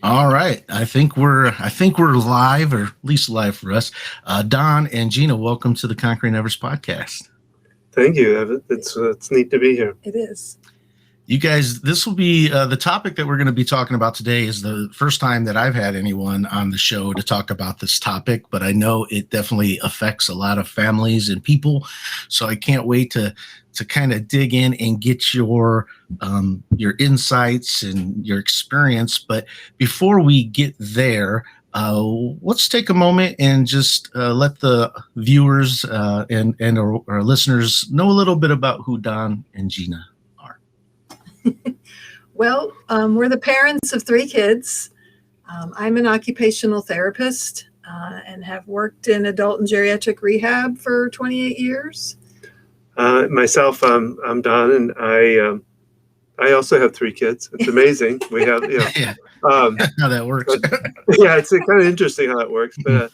All right. I think we're live, or at least live for us. Don and Gina, welcome to the Conquering Everest podcast. Thank you, Evan. It's neat to be here. It is. You guys, this will be the topic that we're going to be talking about today. Is the first time that I've had anyone on the show to talk about this topic, but I know it definitely affects a lot of families and people. So I can't wait to kind of dig in and get your insights and your experience. But before we get there, let's take a moment and just let the viewers and our listeners know a little bit about who Don and Gina are. Well, we're the parents of 3 kids. I'm an occupational therapist and have worked in adult and geriatric rehab for 28 years. Myself, I'm Don, and I also have 3 kids. It's amazing. We have, Yeah, how that works. yeah, it's kind of interesting how it works. But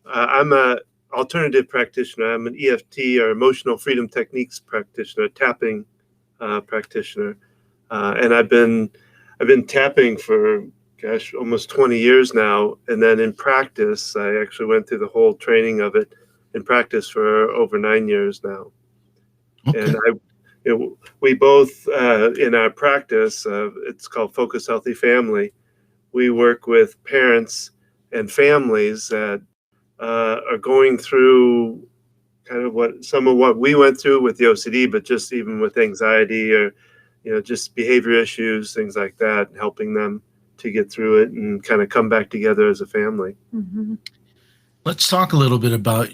I'm a alternative practitioner. I'm an EFT, or emotional freedom techniques practitioner, tapping practitioner, and I've been tapping for almost 20 years now. And then in practice, I actually went through the whole training of it in practice for over 9 years now. Okay. And we both, in our practice, it's called Focus Healthy Family. We work with parents and families that are going through kind of some of what we went through with the OCD, but just even with anxiety or, just behavior issues, things like that, helping them to get through it and kind of come back together as a family. Mm-hmm. Let's talk a little bit about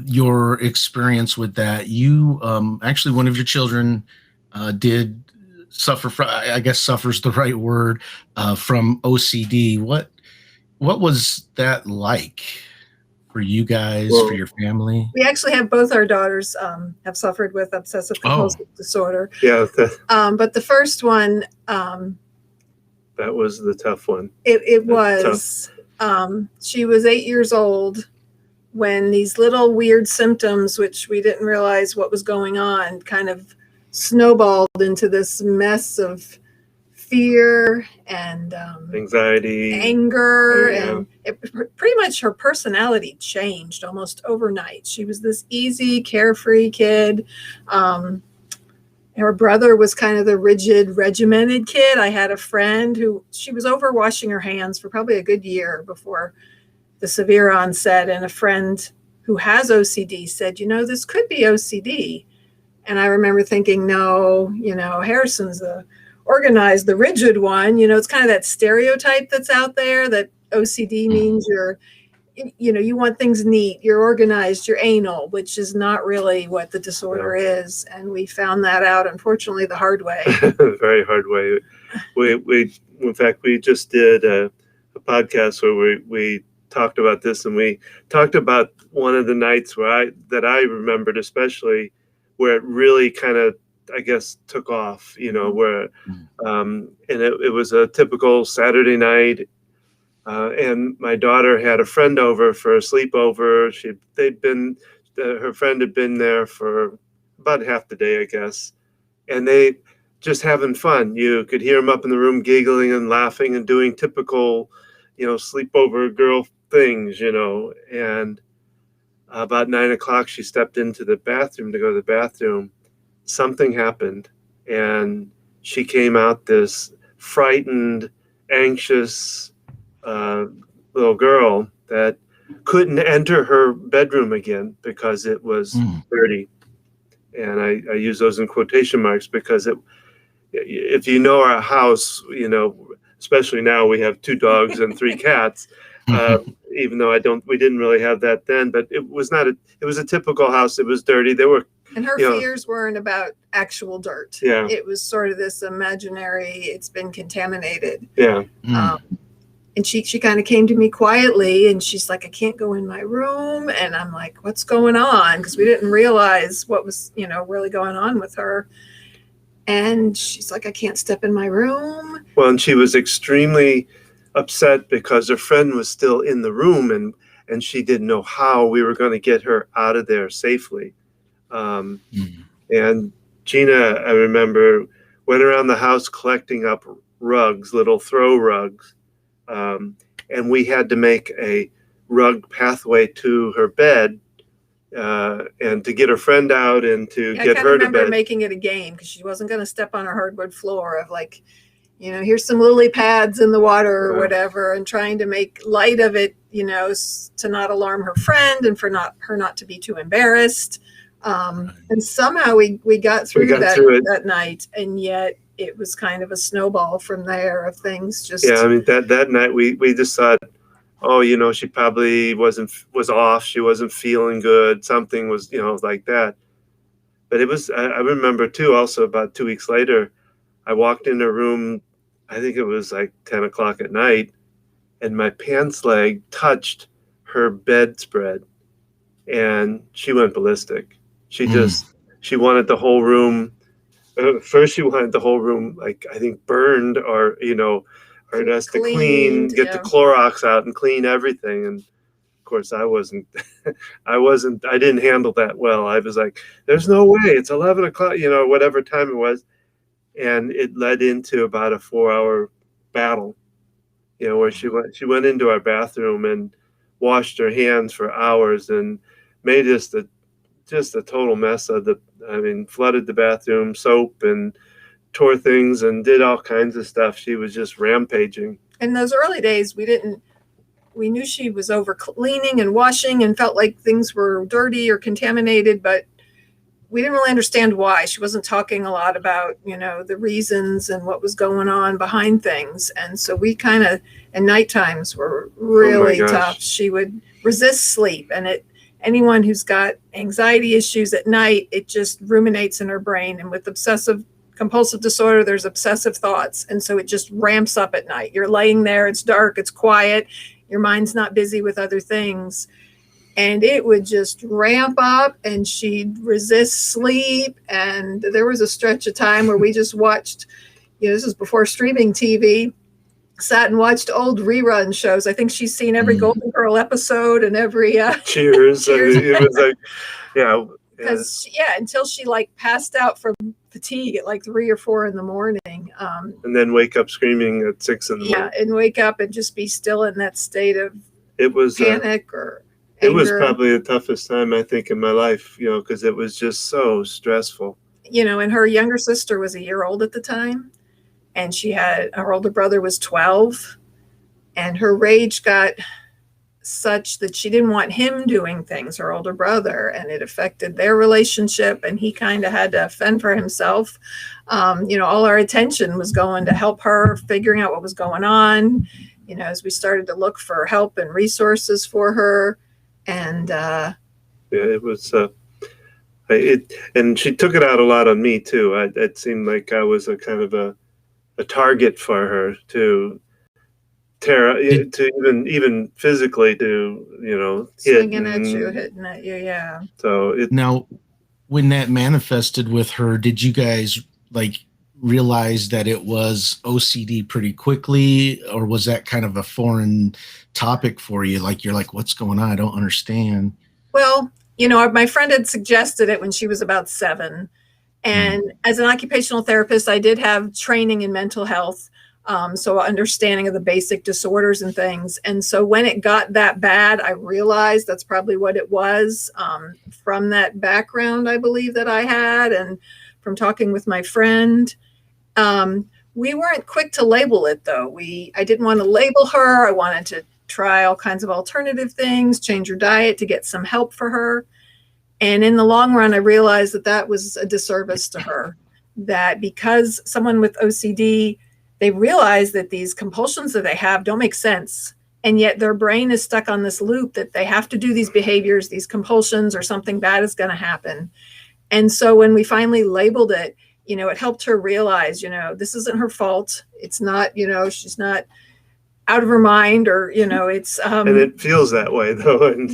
your experience with that. You actually, one of your children did suffer from, I guess suffer's the right word, from OCD. What was that like for you guys, for your family? We actually have both our daughters have suffered with obsessive compulsive disorder. Yeah, But the first one, that was the tough one. it was. She was 8 years old when these little weird symptoms, which we didn't realize what was going on, kind of snowballed into this mess of fear and Anxiety, anger, yeah. and pretty much her personality changed almost overnight. She was this easy, carefree kid. Her brother was kind of the rigid, regimented kid. I had a friend who, she was over washing her hands for probably a good year before the severe onset. And a friend who has OCD said, this could be OCD. And I remember thinking, no, Harrison's the organized, the rigid one. It's kind of that stereotype that's out there that OCD means you want things neat, you're organized, you're anal, which is not really what the disorder is. And we found that out, unfortunately, the hard way. Very hard way. In fact, we just did a podcast where we talked about this, and we talked about one of the nights that I remembered especially, where it really kind of, I guess, took off, where, and it was a typical Saturday night. And my daughter had a friend over for a sleepover. Her friend had been there for about half the day, I guess. And they just having fun. You could hear them up in the room giggling and laughing and doing typical, sleepover girl things, And about 9 o'clock, she stepped into the bathroom to go to the bathroom. Something happened, and she came out this frightened, anxious little girl that couldn't enter her bedroom again because it was dirty. And I use those in quotation marks because if you know our house, especially now we have 2 dogs and 3 cats, even though we didn't really have that then, but it was a typical house. It was dirty. And her fears weren't about actual dirt. Yeah. It was sort of this imaginary, it's been contaminated. Yeah. And she kind of came to me quietly, and she's like, I can't go in my room. And I'm like, what's going on? Because we didn't realize what was, really going on with her. And she's like, I can't step in my room. Well, and she was extremely upset because her friend was still in the room, and she didn't know how we were going to get her out of there safely. And Gina, I remember, went around the house collecting up rugs, little throw rugs, and we had to make a rug pathway to her bed, and to get her friend out and to Yeah, get I kind of her to remember bed. making it a game because she wasn't going to step on a hardwood floor of like, here's some lily pads in the water or whatever, and trying to make light of it, to not alarm her friend and for her not to be too embarrassed. And somehow we got through that night, and yet it was kind of a snowball from there of things just. Yeah, I mean that night we just thought, oh, she probably was off. She wasn't feeling good. Something was, like that. But it was, I remember too, also about 2 weeks later, I walked in her room, I think it was like 10 o'clock at night, and my pants leg touched her bedspread, and she went ballistic. She wanted the whole room. First, she wanted the whole room, like, I think burned or us to clean, get the Clorox out and clean everything. And of course, I didn't handle that well. I was like, there's no way, it's 11 o'clock, whatever time it was. And it led into about a 4-hour battle, where she went into our bathroom and washed her hands for hours and made just a total mess of flooded the bathroom, soap, and tore things and did all kinds of stuff. She was just rampaging. In those early days, we knew she was over cleaning and washing and felt like things were dirty or contaminated, but we didn't really understand why. She wasn't talking a lot about, the reasons and what was going on behind things. And so we kind of, and night times were really tough. She would resist sleep, and anyone who's got anxiety issues at night, it just ruminates in her brain. And with obsessive compulsive disorder, there's obsessive thoughts. And so it just ramps up at night. You're laying there, it's dark, it's quiet, your mind's not busy with other things. And it would just ramp up, and she'd resist sleep. And there was a stretch of time where we just watched, this was before streaming TV, sat and watched old rerun shows. I think she's seen every Golden Girl episode and every Cheers. Cheers. I mean, it was like, because until she like passed out from fatigue at like 3 or 4 in the morning, and then wake up screaming at 6 in the morning. And wake up and just be still in that state of panic or anger. It was probably the toughest time, I think, in my life, because it was just so stressful. And her younger sister was a year old at the time, and her older brother was 12, and her rage got such that she didn't want him doing things, her older brother, and it affected their relationship, and he kind of had to fend for himself. All our attention was going to help her figuring out what was going on, as we started to look for help and resources for her. And it was and she took it out a lot on me too. It seemed like I was a kind of a target for her to tear, to even physically to swinging at you, hitting at you. Yeah. So now, when that manifested with her, did you guys realize that it was OCD pretty quickly, or was that kind of a foreign topic for you? You're like, what's going on? I don't understand. Well, my friend had suggested it when she was about 7. And as an occupational therapist, I did have training in mental health. So understanding of the basic disorders and things. And so when it got that bad, I realized that's probably what it was, from that background, I believe, that I had, and from talking with my friend. We weren't quick to label it, though. I didn't want to label her. I wanted to try all kinds of alternative things, change her diet to get some help for her. And in the long run, I realized that was a disservice to her, that because someone with OCD, they realize that these compulsions that they have don't make sense. And yet their brain is stuck on this loop that they have to do these behaviors, these compulsions, or something bad is going to happen. And so when we finally labeled it, it helped her realize, this isn't her fault. It's not, she's not out of her mind, or, it's. And it feels that way, though. And,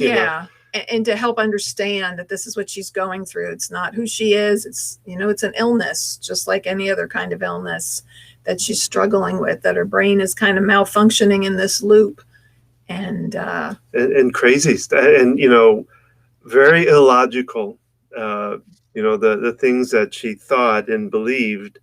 and to help understand that this is what she's going through. It's not who she is. It's, it's an illness, just like any other kind of illness that she's struggling with, that her brain is kind of malfunctioning in this loop. And crazy stuff, and, very illogical. The things that she thought and believed,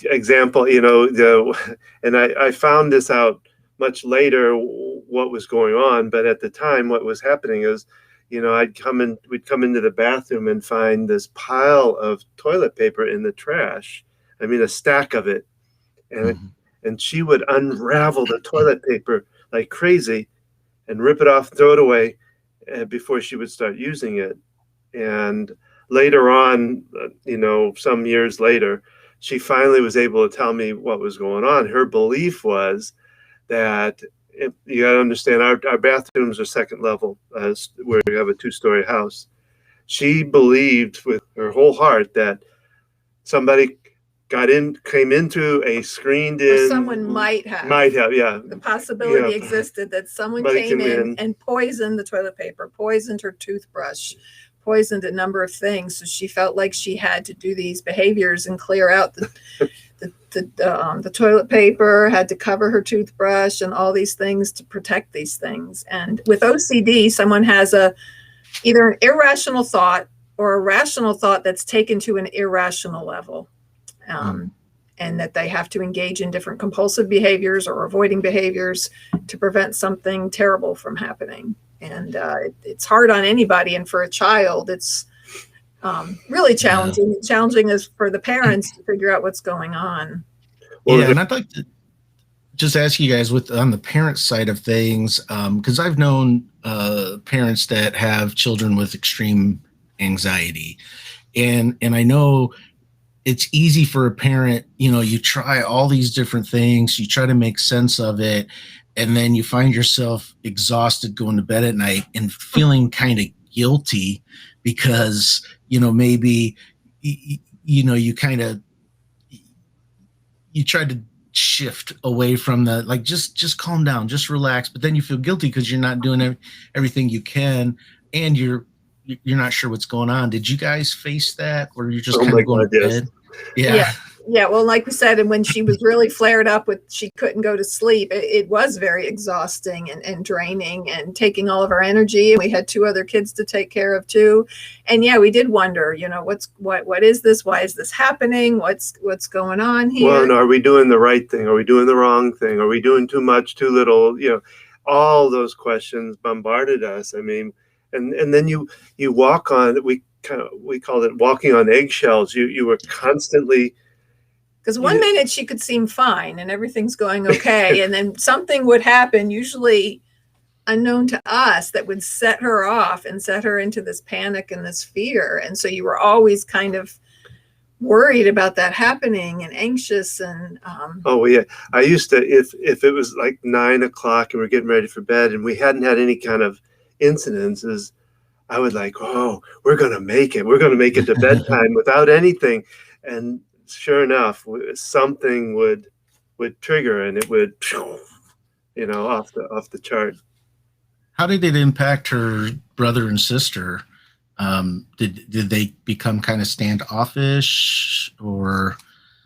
example, and I found this out much later what was going on, but at the time what was happening is, we'd come into the bathroom and find this pile of toilet paper in the trash. I mean, a stack of it. And she would unravel the toilet paper like crazy and rip it off, throw it away before she would start using it. And later on, some years later, she finally was able to tell me what was going on. Her belief was that, you got to understand, our bathrooms are second level, where we have a 2-story house. She believed with her whole heart that somebody came into a screened in. Or someone might have, yeah. The possibility existed that someone came in and poisoned the toilet paper, poisoned her toothbrush, poisoned a number of things. So she felt like she had to do these behaviors and clear out the toilet paper, had to cover her toothbrush and all these things to protect these things. And with OCD, someone has either an irrational thought or a rational thought that's taken to an irrational level. And that they have to engage in different compulsive behaviors or avoiding behaviors to prevent something terrible from happening. And it's hard on anybody. And for a child, it's really challenging. Yeah. Challenging is for the parents to figure out what's going on. Yeah, and I'd like to just ask you guys on the parent side of things, because I've known parents that have children with extreme anxiety. And I know it's easy for a parent, you try all these different things, you try to make sense of it, and then you find yourself exhausted going to bed at night and feeling kind of guilty because, maybe, you try to shift away from the, like, just calm down, just relax. But then you feel guilty because you're not doing everything you can, and you're not sure what's going on. Did you guys face that, or you're just kind of going to bed? Yeah. Well, like we said, and when she was really flared up she couldn't go to sleep, it was very exhausting and draining and taking all of our energy. We had 2 other kids to take care of too. And we did wonder, what is this? Why is this happening? What's going on here? Well, are we doing the right thing? Are we doing the wrong thing? Are we doing too much, too little? All those questions bombarded us. I mean, and then you walk on, we called it walking on eggshells. You were constantly, because one minute she could seem fine and everything's going okay, and then something would happen, usually unknown to us, that would set her off and set her into this panic and this fear. And so you were always kind of worried about that happening and anxious. And I used to, if it was like 9 o'clock and we're getting ready for bed and we hadn't had any kind of incidences, I would like, we're going to make it. We're going to make it to bedtime without anything. And sure enough, something would trigger and it would, off the chart. How did it impact her brother and sister? Did they become kind of standoffish, or?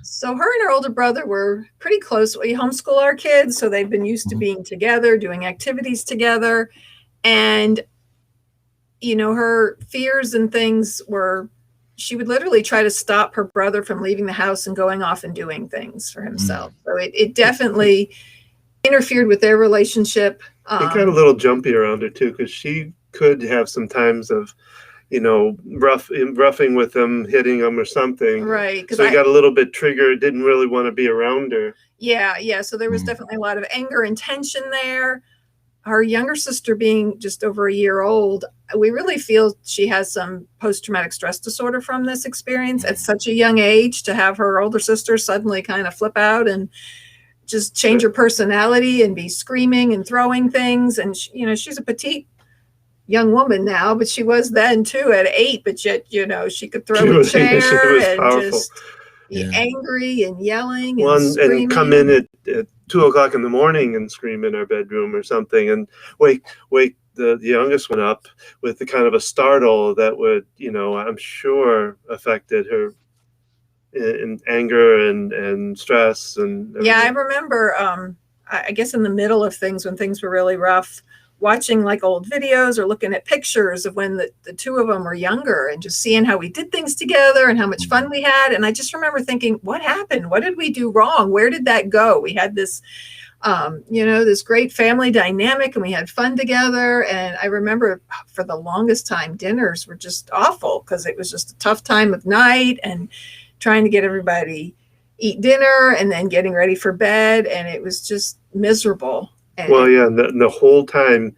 So her and her older brother were pretty close. We homeschool our kids, so they've been used to being together, doing activities together. And her fears and things were, she would literally try to stop her brother from leaving the house and going off and doing things for himself. So it definitely interfered with their relationship. It got a little jumpy around her too, because she could have some times of, roughing with him, hitting him or something. Right. So he got a little bit triggered, didn't really want to be around her. Yeah. So there was definitely a lot of anger and tension there. Her younger sister being just over a year old, we really feel she has some post-traumatic stress disorder from this experience at such a young age, to have her older sister suddenly kind of flip out and just change her personality and be screaming and throwing things. And she's a petite young woman now, but she was then too at 8, but yet, she could throw a chair and powerful. Just be angry and yelling and screaming. And come in at 2 o'clock in the morning and scream in our bedroom or something, and wake the youngest one up with the kind of a startle that would, I'm sure affected her in anger and stress and everything. I remember, I guess in the middle of things, when things were really rough, watching like old videos or looking at pictures of when the two of them were younger and just seeing how we did things together and how much fun we had. And I just remember thinking, what happened? What did we do wrong? Where did that go? We had this, this great family dynamic and we had fun together. And I remember for the longest time, dinners were just awful because it was just a tough time of night and trying to get everybody eat dinner and then getting ready for bed. And it was just miserable. And the whole time in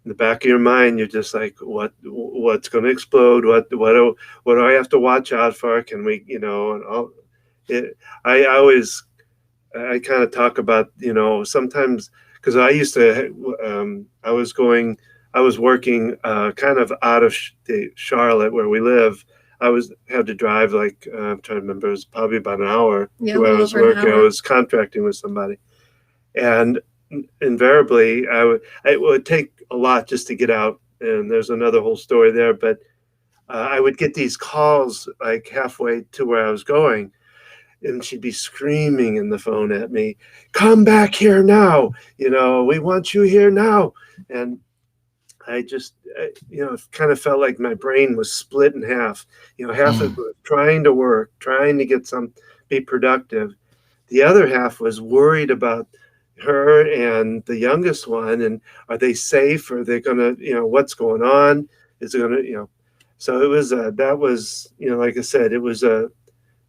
the back of your mind, you're just like, what's going to explode? What do I have to watch out for? Can we, and all it, I always, I kind of talk about, sometimes, because I used to, I was working kind of out of Charlotte where we live. Had to drive I'm trying to remember, it was probably about an hour to where I was working. I was contracting with somebody. And invariably, it would take a lot just to get out. And there's another whole story there. But I would get these calls like halfway to where I was going. And she'd be screaming in the phone at me, come back here now. We want you here now. And I just, it kind of felt like my brain was split in half. Half of it was trying to work, trying to be productive. The other half was worried about her and the youngest one, and are they safe? Are they gonna, what's going on? Is it gonna, so it was, that was, like I said, it was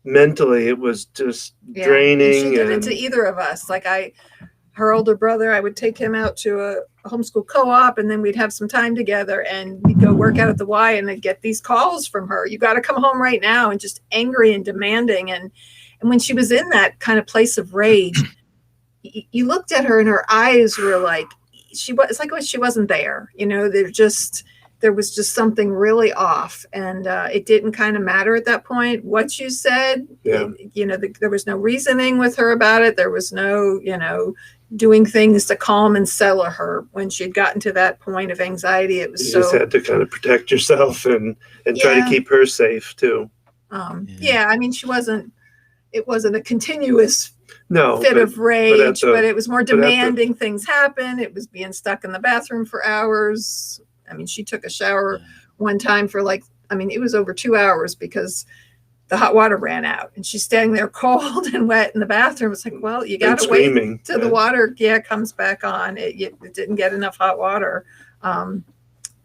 mentally, it was just draining. And she did it to either of us. Like her older brother, I would take him out to a homeschool co-op and then we'd have some time together and we'd go work out at the Y and I'd get these calls from her. You got to come home right now, and just angry and demanding. And when she was in that kind of place of rage, you looked at her and her eyes were like, it's like she wasn't there. There was just something really off, and it didn't kind of matter at that point what you said. Yeah. There was no reasoning with her about it. There was no, doing things to calm and settle her when she'd gotten to that point of anxiety. It was you just had to kind of protect yourself and try to keep her safe too. I mean, it wasn't a continuous fit of rage, but it was more demanding things happen. It was being stuck in the bathroom for hours. I mean, she took a shower one time for it was over 2 hours because the hot water ran out and she's standing there cold and wet in the bathroom. It's like, well, you got to wait till the water comes back on. It didn't get enough hot water.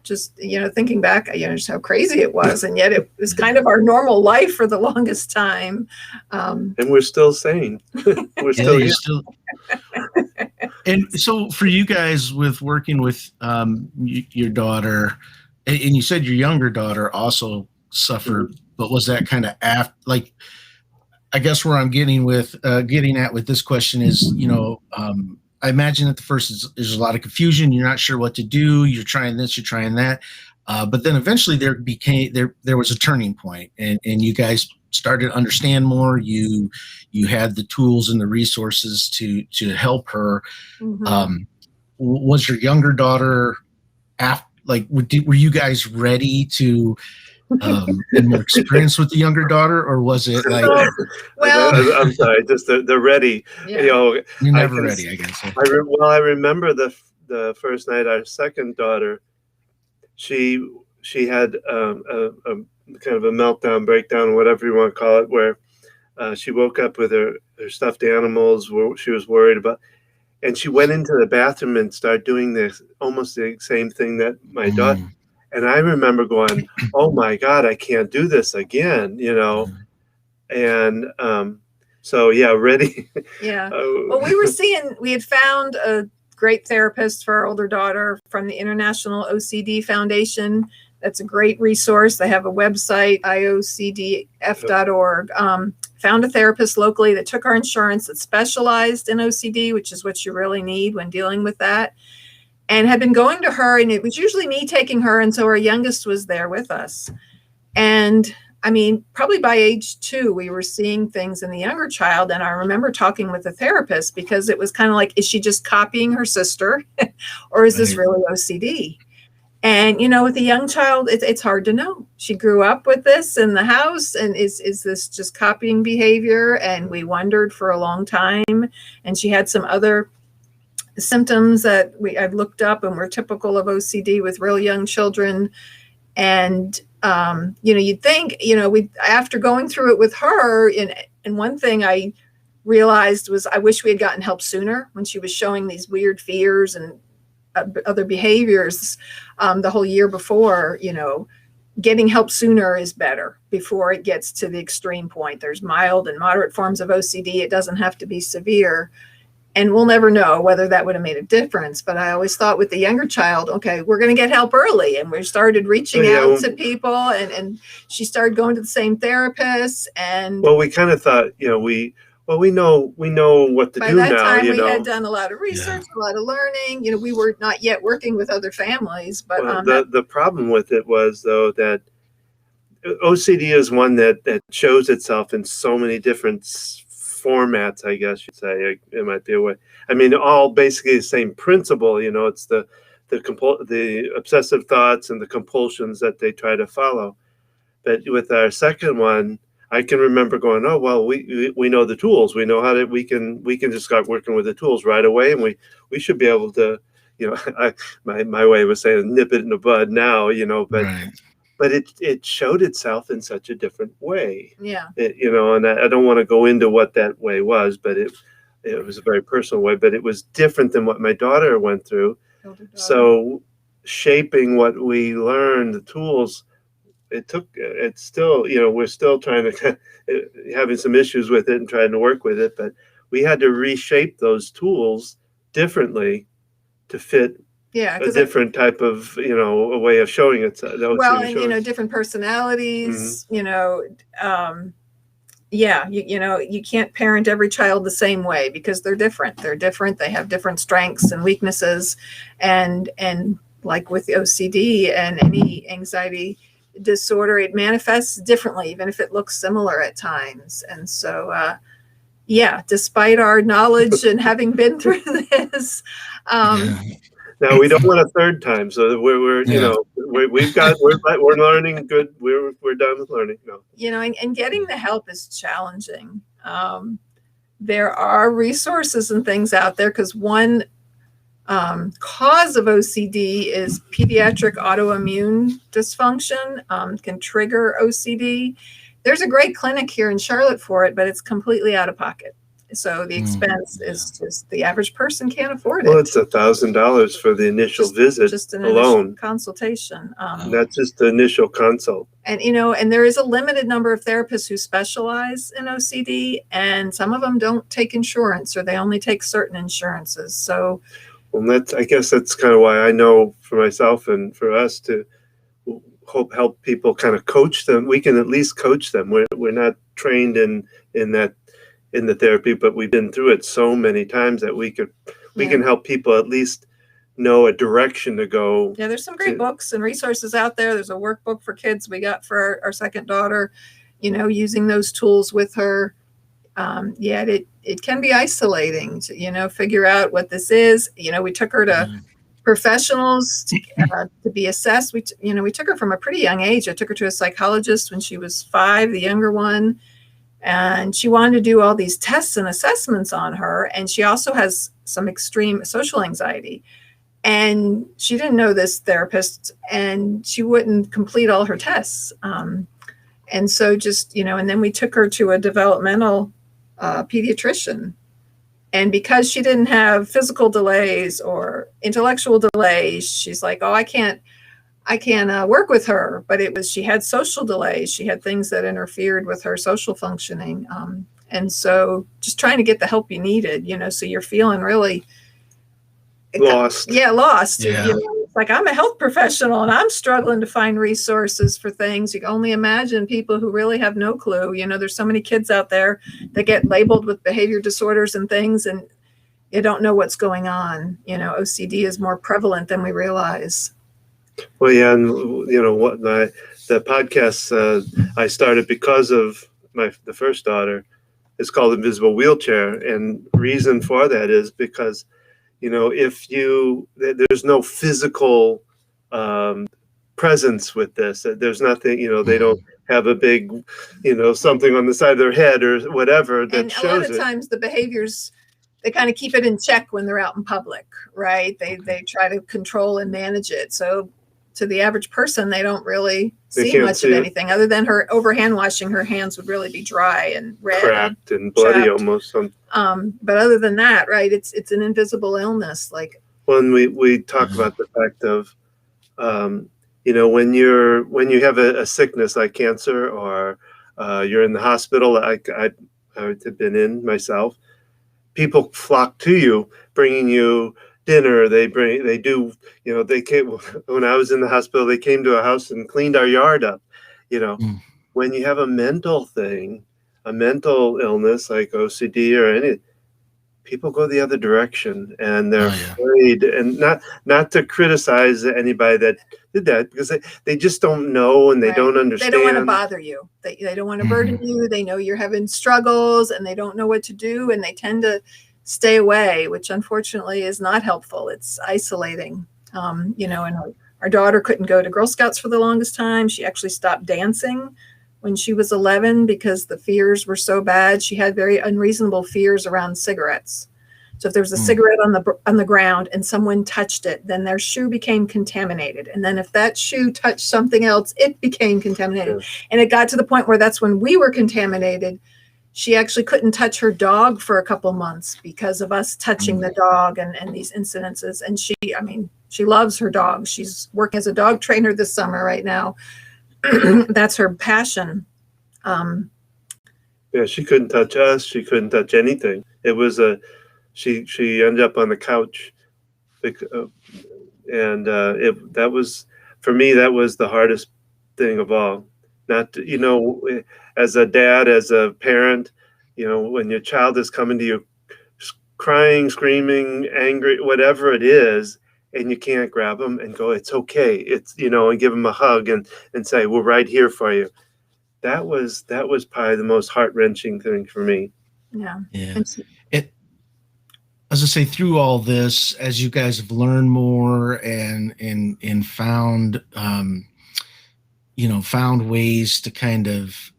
Just, thinking back, just how crazy it was. And yet it was kind of our normal life for the longest time. And we're still sane. We're still here. And so for you guys with working with your daughter, and you said your younger daughter also suffered, but was that kind of after, I guess where I'm getting at with this question is, I imagine at the first there's a lot of confusion. You're not sure what to do. You're trying this, you're trying that. But then eventually there was a turning point and you guys started to understand more. You had the tools and the resources to help her. Was your younger daughter were you guys ready to and more experience with the younger daughter, or was it like? Well, I'm sorry, just they're ready. You're never ready, I guess. I remember the first night our second daughter, she had a kind of a meltdown, breakdown, whatever you want to call it, where she woke up with her stuffed animals. She was worried about. And she went into the bathroom and started doing this almost the same thing that my daughter. And I remember going, "Oh my God, I can't do this again," And ready. Yeah. Well, we had found a great therapist for our older daughter from the International OCD Foundation. That's a great resource. They have a website, iocdf.org. Found a therapist locally that took our insurance, that specialized in OCD, which is what you really need when dealing with that, and had been going to her. And it was usually me taking her. And so our youngest was there with us. And I mean, probably by age 2, we were seeing things in the younger child. And I remember talking with the therapist because it was kind of like, is she just copying her sister or is this really OCD? And, with a young child, it's hard to know. She grew up with this in the house, and is this just copying behavior? And we wondered for a long time. And she had some other symptoms that I've looked up and were typical of OCD with real young children. And, you'd think, after going through it with her, and one thing I realized was I wish we had gotten help sooner when she was showing these weird fears and other behaviors the whole year before. Getting help sooner is better before it gets to the extreme point. There's mild and moderate forms of OCD. It doesn't have to be severe. And we'll never know whether that would have made a difference. But I always thought with the younger child, okay, we're going to get help early. And we started reaching out to people, and she started going to the same therapists. And well, we kind of thought, we know what to do now. By that time, we had done a lot of research, a lot of learning. We were not yet working with other families. But the problem with it was, though, that OCD is one that shows itself in so many different formats, I guess you'd say. It might be a way. I mean, all basically the same principle. It's the obsessive thoughts and the compulsions that they try to follow. But with our second one, I can remember going, oh well, we know the tools. We know how to we can just start working with the tools right away, and we should be able to, my way was saying nip it in the bud now, but. Right. But it showed itself in such a different way. Yeah. And I don't want to go into what that way was, but it was a very personal way. But it was different than what my daughter went through. So shaping what we learned, the tools, it's still, we're still trying to, having some issues with it and trying to work with it. But we had to reshape those tools differently to fit a different type of, a way of showing it. Well, and, different personalities, mm-hmm. You can't parent every child the same way because they're different. They have different strengths and weaknesses. And like with the OCD and any anxiety disorder, it manifests differently, even if it looks similar at times. And so, despite our knowledge and having been through this, now we don't want a third time, so we're learning good. We're done with learning. No. And getting the help is challenging. There are resources and things out there because one cause of OCD is pediatric autoimmune dysfunction can trigger OCD. There's a great clinic here in Charlotte for it, but it's completely out of pocket. So the expense is just the average person can't afford it. Well, it's $1,000 for the initial visit just an alone. Initial consultation. That's just the initial consult. And and there is a limited number of therapists who specialize in OCD, and some of them don't take insurance, or they only take certain insurances. So, well, I guess that's kind of why I know for myself and for us to help people kind of coach them. We can at least coach them. We're not trained in the therapy, but we've been through it so many times that we can help people at least know a direction to go. Yeah, there's some great books and resources out there. There's a workbook for kids we got for our second daughter, using those tools with her. It can be isolating to, figure out what this is. We took her to professionals to be assessed. We took her from a pretty young age. I took her to a psychologist when she was 5, the younger one. And she wanted to do all these tests and assessments on her. And she also has some extreme social anxiety. And she didn't know this therapist, and she wouldn't complete all her tests. And so just, and then we took her to a developmental pediatrician. And because she didn't have physical delays or intellectual delays, she's like, oh, I can't work with her. But she had social delays. She had things that interfered with her social functioning. And so just trying to get the help you needed, so you're feeling really lost. Lost. Yeah. It's like, I'm a health professional and I'm struggling to find resources for things. You can only imagine people who really have no clue. There's so many kids out there that get labeled with behavior disorders and things, and you don't know what's going on. OCD is more prevalent than we realize. Well, yeah, and the podcast I started because of the first daughter is called Invisible Wheelchair, and reason for that is because there's no physical presence with this. There's nothing, they don't have a big, something on the side of their head or whatever that shows it. And a lot of times the behaviors they kind of keep it in check when they're out in public, right? They try to control and manage it. So to the average person, they don't really see much of anything other than her overhand washing. Her hands would really be dry and red, cracked and bloody chapped. almost. But other than that, right, it's an invisible illness. Like when we talk about the fact of, when you have a sickness like cancer, or you're in the hospital, I've been in myself, people flock to you, bringing you dinner. They do, they came, when I was in the hospital, they came to a house and cleaned our yard up. When you have a mental thing, a mental illness like OCD or any, people go the other direction, and they're afraid, and not to criticize anybody that did that, because they just don't know, and they don't understand. They don't want to bother you. They don't want to burden you. They know you're having struggles, and they don't know what to do, and they tend to stay away, which unfortunately is not helpful. It's isolating. And our daughter couldn't go to Girl Scouts for the longest time. She actually stopped dancing when she was 11 because the fears were so bad. She had very unreasonable fears around cigarettes. So if there was a cigarette on the ground and someone touched it, then their shoe became contaminated. And then if that shoe touched something else, it became contaminated. Yeah. And it got to the point where that's when we were contaminated. She actually couldn't touch her dog for a couple months because of us touching the dog and these incidences. And she loves her dog. She's working as a dog trainer this summer right now. That's her passion. She couldn't touch us. She couldn't touch anything. It was she ended up on the couch, and that was, for me, that was the hardest thing of all. Not to, as a dad, as a parent, when your child is coming to you, crying, screaming, angry, whatever it is, and you can't grab them and go, it's okay. It's, and give them a hug and say, we're right here for you. That was probably the most heart-wrenching thing for me. Yeah. As I say, through all this, as you guys have learned more and found, found ways to kind of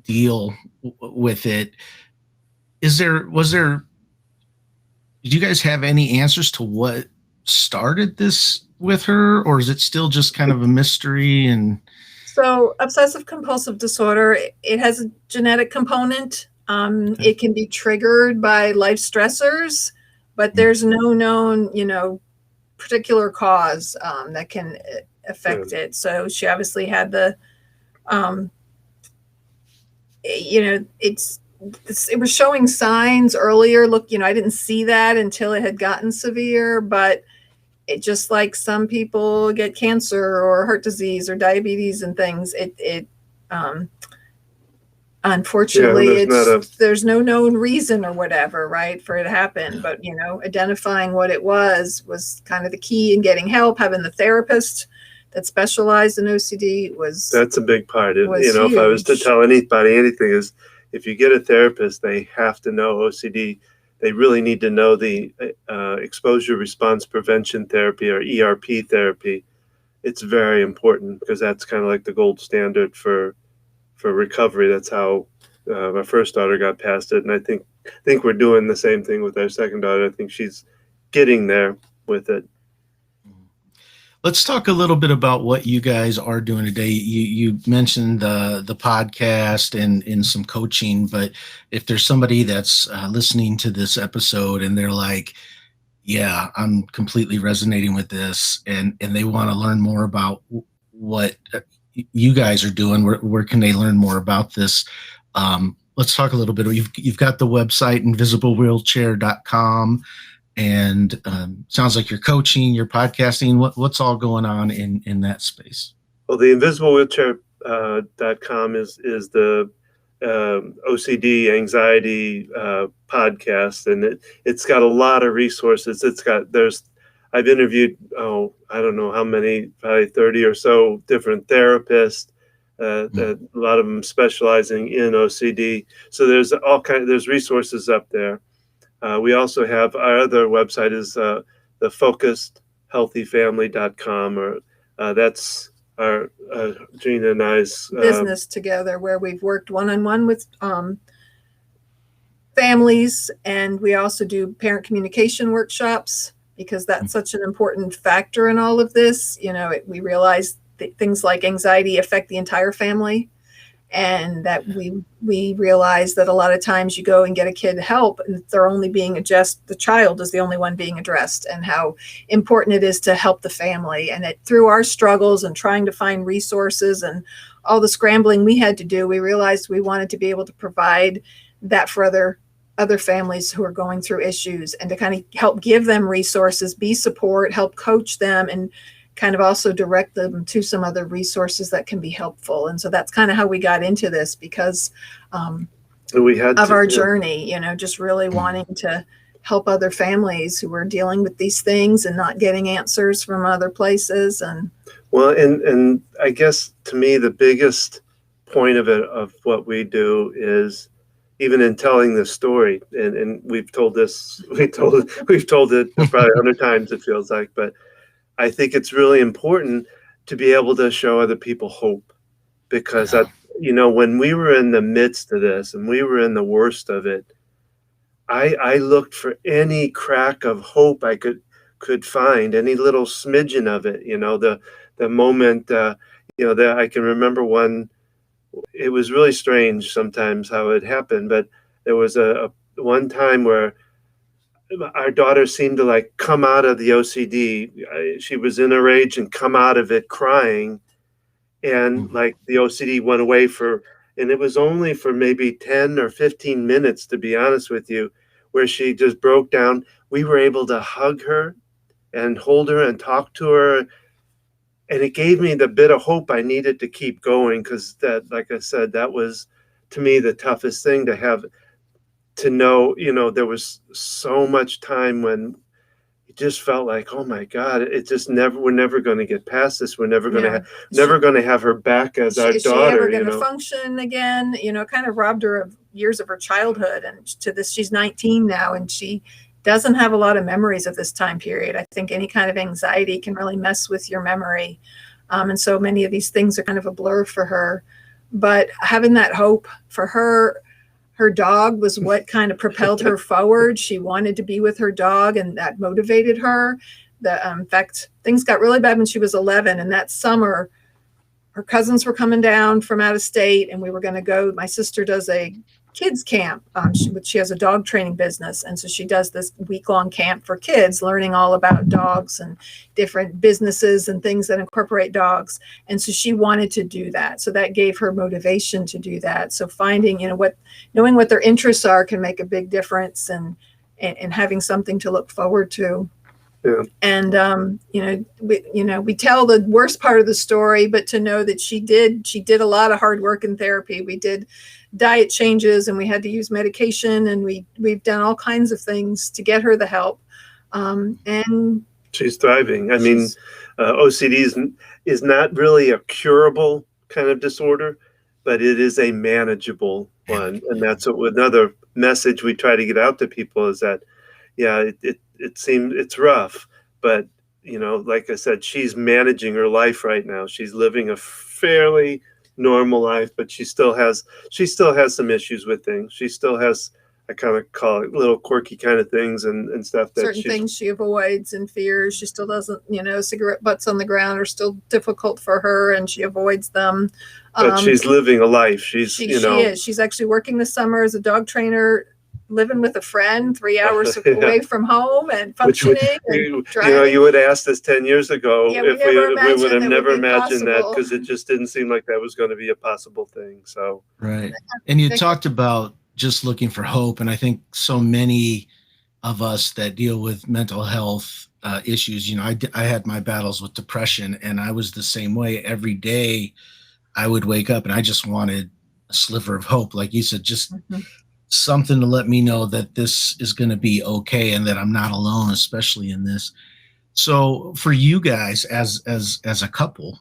deal with it, did you guys have any answers to what started this with her, or is it still just kind of a mystery? And so obsessive compulsive disorder, it has a genetic component. It can be triggered by life stressors, but there's no known, particular cause that can affect it. So she obviously had the, it was showing signs earlier. Look, I didn't see that until it had gotten severe, but it just like some people get cancer or heart disease or diabetes and things. Unfortunately, there's no known reason or whatever, right, for it to happen. But, identifying what it was kind of the key in getting help. Having the therapist that specialized in OCD that's a big part. If I was to tell anybody anything, is if you get a therapist, they have to know OCD. They really need to know the exposure response prevention therapy, or ERP therapy. It's very important, because that's kind of like the gold standard for recovery. That's how my first daughter got past it, and I think we're doing the same thing with our second daughter. I think she's getting there with it. Let's talk a little bit about what you guys are doing today. You mentioned the podcast and some coaching, but if there's somebody that's listening to this episode and they're like, yeah, I'm completely resonating with this, and they want to learn more about what you guys are doing, where can they learn more about this? Let's talk a little bit. You've got the website invisiblewheelchair.com, and sounds like you're coaching, you're podcasting. What's all going on in that space? Well, the invisiblewheelchair.com is the OCD anxiety podcast, and it's got a lot of resources. I've interviewed, I don't know how many, probably 30 or so different therapists, a lot of them specializing in OCD. So there's there's resources up there. We also have, our other website is the focusedhealthyfamily.com, or that's our Gina and I's business together, where we've worked one-on-one with families, and we also do parent communication workshops because that's such an important factor in all of this. We realize that things like anxiety affect the entire family, and that we realize that a lot of times you go and get a kid help and they're only being addressed, the child is the only one being addressed, and how important it is to help the family. And through our struggles and trying to find resources and all the scrambling we had to do, we realized we wanted to be able to provide that for other families who are going through issues, and to kind of help give them resources, be support, help coach them, and kind of also direct them to some other resources that can be helpful. And so that's kind of how we got into this, because our journey, just really wanting to help other families who are dealing with these things and not getting answers from other places. And I guess to me, the biggest point of what we do is, even in telling this story, and we've told it probably 100 times, it feels like, but I think it's really important to be able to show other people hope, because when we were in the midst of this and we were in the worst of it, I looked for any crack of hope I could find, any little smidgen of it. The moment, that I can remember one. It was really strange sometimes how it happened, but there was a one time where our daughter seemed to like come out of the OCD. She was in a rage and come out of it crying, and like the OCD went away and it was only for maybe 10 or 15 minutes, to be honest with you, where she just broke down. We were able to hug her and hold her and talk to her. And it gave me the bit of hope I needed to keep going, because that, like I said, that was to me the toughest thing to have to know. There was so much time when it just felt like, oh my God, we're never going to get past this. We're never going to have her back as our daughter. Is she ever going to function again? Kind of robbed her of years of her childhood, and she's 19 now, and she doesn't have a lot of memories of this time period. I think any kind of anxiety can really mess with your memory. And so many of these things are kind of a blur for her. But having that hope for her dog was what kind of propelled her forward. She wanted to be with her dog, and that motivated her. In fact, things got really bad when she was 11. And that summer, her cousins were coming down from out of state, and we were going to go. My sister does a kids camp. She has a dog training business, and so she does this week-long camp for kids, learning all about dogs and different businesses and things that incorporate dogs. And so she wanted to do that, so that gave her motivation to do that. So finding knowing what their interests are can make a big difference, and having something to look forward to. Yeah. And we tell the worst part of the story, but to know that she did a lot of hard work in therapy. We did diet changes, and we had to use medication, and we've done all kinds of things to get her the help. And she's thriving. I mean, OCD is not really a curable kind of disorder, but it is a manageable one. And that's another message we try to get out to people, is that, it seems it's rough, but like I said, she's managing her life right now. She's living a fairly normal life, but she still has some issues with things. She still has, I kind of call it, little quirky kind of things and stuff that certain things she avoids and fears. She still doesn't, cigarette butts on the ground are still difficult for her, and she avoids them. But she's living a life. She is. She's actually working this summer as a dog trainer, living with a friend 3 hours away from home, and functioning and driving. You would have asked us 10 years ago if we would have never imagined that, because it just didn't seem like that was going to be a possible thing. So right. And you talked about just looking for hope, and I think so many of us that deal with mental health issues, I had my battles with depression, and I was the same way. Every day I would wake up and I just wanted a sliver of hope, like you said, just something to let me know that this is going to be okay, and that I'm not alone, especially in this. So for you guys as a couple,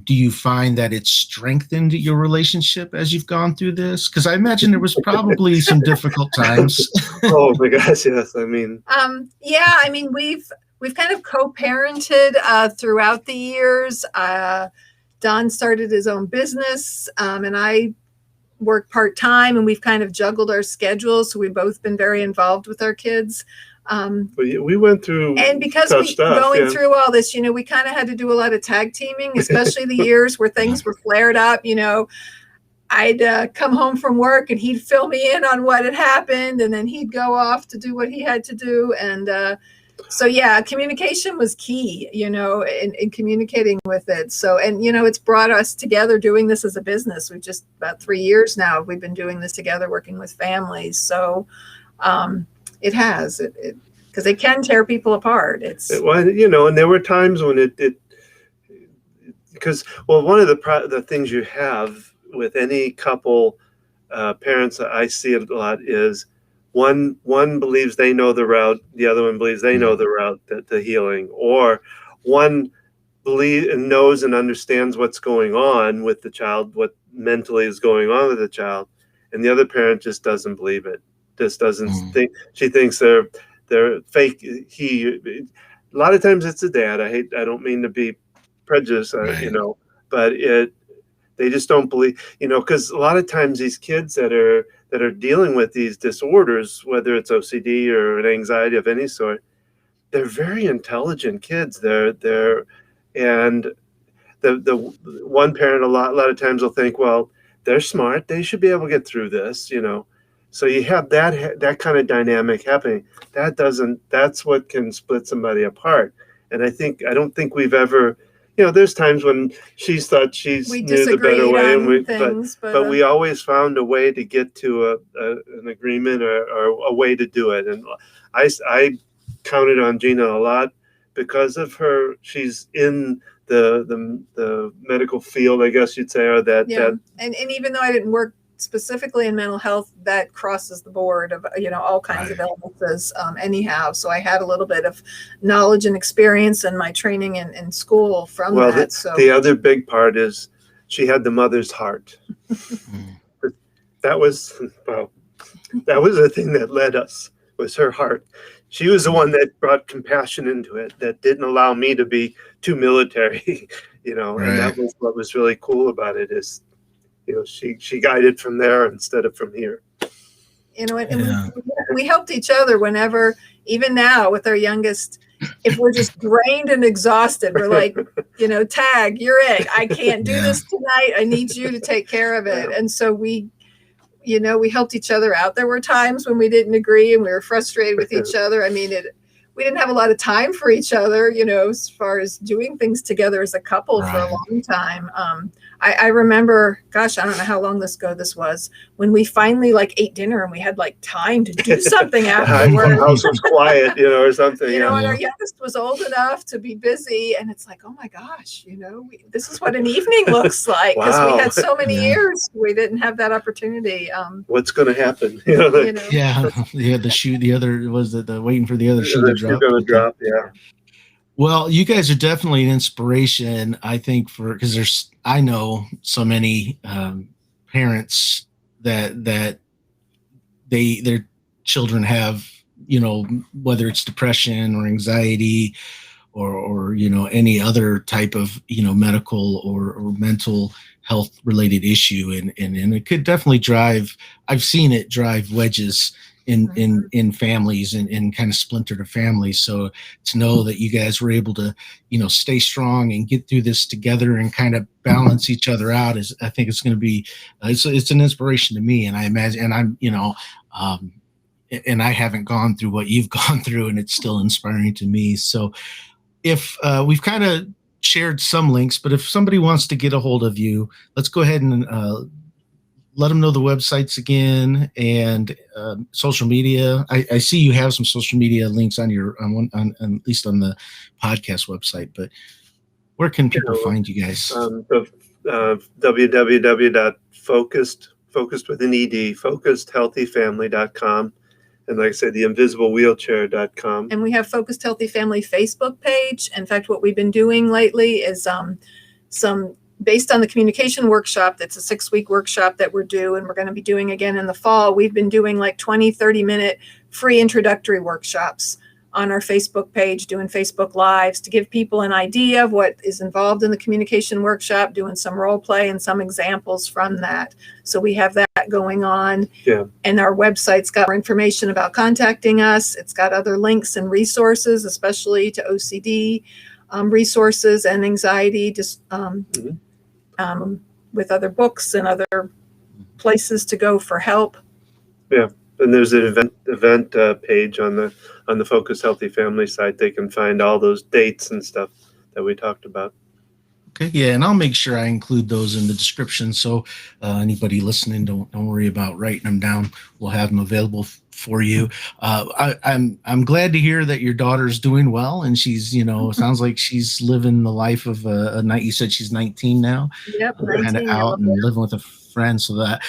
do you find that it's strengthened your relationship as you've gone through this? Because I imagine there was probably some difficult times. Oh my gosh, yes. I mean, we've kind of co-parented throughout the years. Don started his own business, and I work part-time, and we've kind of juggled our schedules. So we've both been very involved with our kids. We went through And because tough we stuff, going yeah. through all this, we kind of had to do a lot of tag teaming, especially the years where things were flared up. I'd come home from work and he'd fill me in on what had happened, and then he'd go off to do what he had to do. And so, yeah, communication was key, in communicating with it. So, and, it's brought us together doing this as a business. We've just about 3 years now, we've been doing this together, working with families. So it has, because it can tear people apart. And there were times when because one of the things you have with any couple parents, I see it a lot, is one believes they know the route, the other one believes they know the route to healing, or one believes and knows and understands what's going on with the child, what mentally is going on with the child, and the other parent just doesn't believe it, just doesn't think. She thinks they're fake. A lot of times it's the dad. I don't mean to be prejudiced, Right. but they just don't believe, because a lot of times these kids that are dealing with these disorders, whether it's OCD or an anxiety of any sort, they're very intelligent kids. And the one parent a lot of times will think, well, they're smart, they should be able to get through this, So you have that kind of dynamic happening. That's what can split somebody apart. And I don't think we've ever, there's times when she's thought we knew the better way, and things, but we always found a way to get to an agreement or a way to do it. And I counted on Gina a lot because of her. She's in the medical field, I guess you'd say, or that. Yeah. And even though I didn't work specifically in mental health, that crosses the board of all kinds of illnesses anyhow. So I had a little bit of knowledge and experience in my training in school from that. So the other big part is she had the mother's heart. That was the thing that led us, was her heart. She was the one that brought compassion into it, that didn't allow me to be too military, and that was what was really cool about it, is she guided from there instead of from here. And we helped each other whenever, even now with our youngest, if we're just drained and exhausted, we're like, Tag, you're it. I can't do this tonight. I need you to take care of it. And so we helped each other out. There were times when we didn't agree and we were frustrated with each other. I mean, we didn't have a lot of time for each other, as far as doing things together as a couple for a long time. I remember, gosh, I don't know how long ago this was, when we finally ate dinner and we had time to do something afterward. The house was quiet, or something. And our youngest was old enough to be busy, and it's like, oh my gosh, this is what an evening looks like, because we had so many years we didn't have that opportunity. What's going to happen? The shoe. The other was the waiting for the other shoe to drop. Yeah. Well, you guys are definitely an inspiration, I think, because I know so many parents that their children have, whether it's depression or anxiety or any other type of, medical or mental health related issue. And it could definitely I've seen it drive wedges in families and kind of splinter to families. So to know that you guys were able to, stay strong and get through this together and kind of balance each other out I think it's going to be, it's an inspiration to me. And I imagine, and I'm, and I haven't gone through what you've gone through, and it's still inspiring to me. So if we've kind of shared some links, but if somebody wants to get a hold of you, let's go ahead and let them know the websites again and social media. I see you have some social media links on at least on the podcast website, but where can people find you guys? www.focusedhealthyfamily.com. And like I said, the invisiblewheelchair.com. And we have Focused Healthy Family Facebook page. In fact, what we've been doing lately is some based on the communication workshop. That's a 6-week workshop that we're due, and we're going to be doing again in the fall. We've been doing 20, 30-minute free introductory workshops on our Facebook page, doing Facebook Lives to give people an idea of what is involved in the communication workshop, doing some role play and some examples from that. So we have that going on. Yeah. And our website's got more information about contacting us. It's got other links and resources, especially to OCD resources and anxiety, just with other books and other places to go for help. Yeah. And there's an event page on the Focus Healthy Family site. They can find all those dates and stuff that we talked about. Okay, yeah, and I'll make sure I include those in the description, so anybody listening, don't worry about writing them down. We'll have them available for you. I'm glad to hear that your daughter's doing well, and she's, sounds like she's living the life of a night. You said she's 19 now. Yep, Kind of out and living with a friend. So that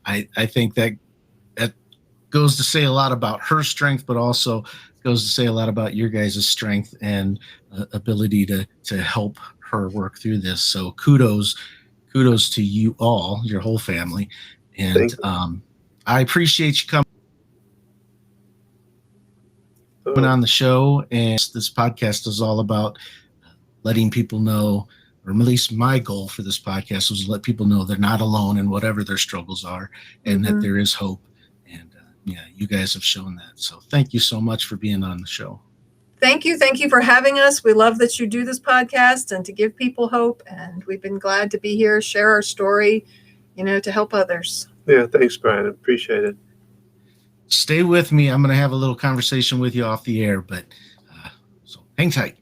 I think that goes to say a lot about her strength, but also goes to say a lot about your guys' strength and ability to help her work through this. So kudos to you all, your whole family. And I appreciate you coming on the show. And this podcast is all about letting people know, or at least my goal for this podcast was to let people know they're not alone in whatever their struggles are, and that there is hope. And you guys have shown that. So thank you so much for being on the show. Thank you. Thank you for having us. We love that you do this podcast and to give people hope. And we've been glad to be here, share our story, to help others. Yeah. Thanks, Brian. Appreciate it. Stay with me. I'm going to have a little conversation with you off the air, but so hang tight.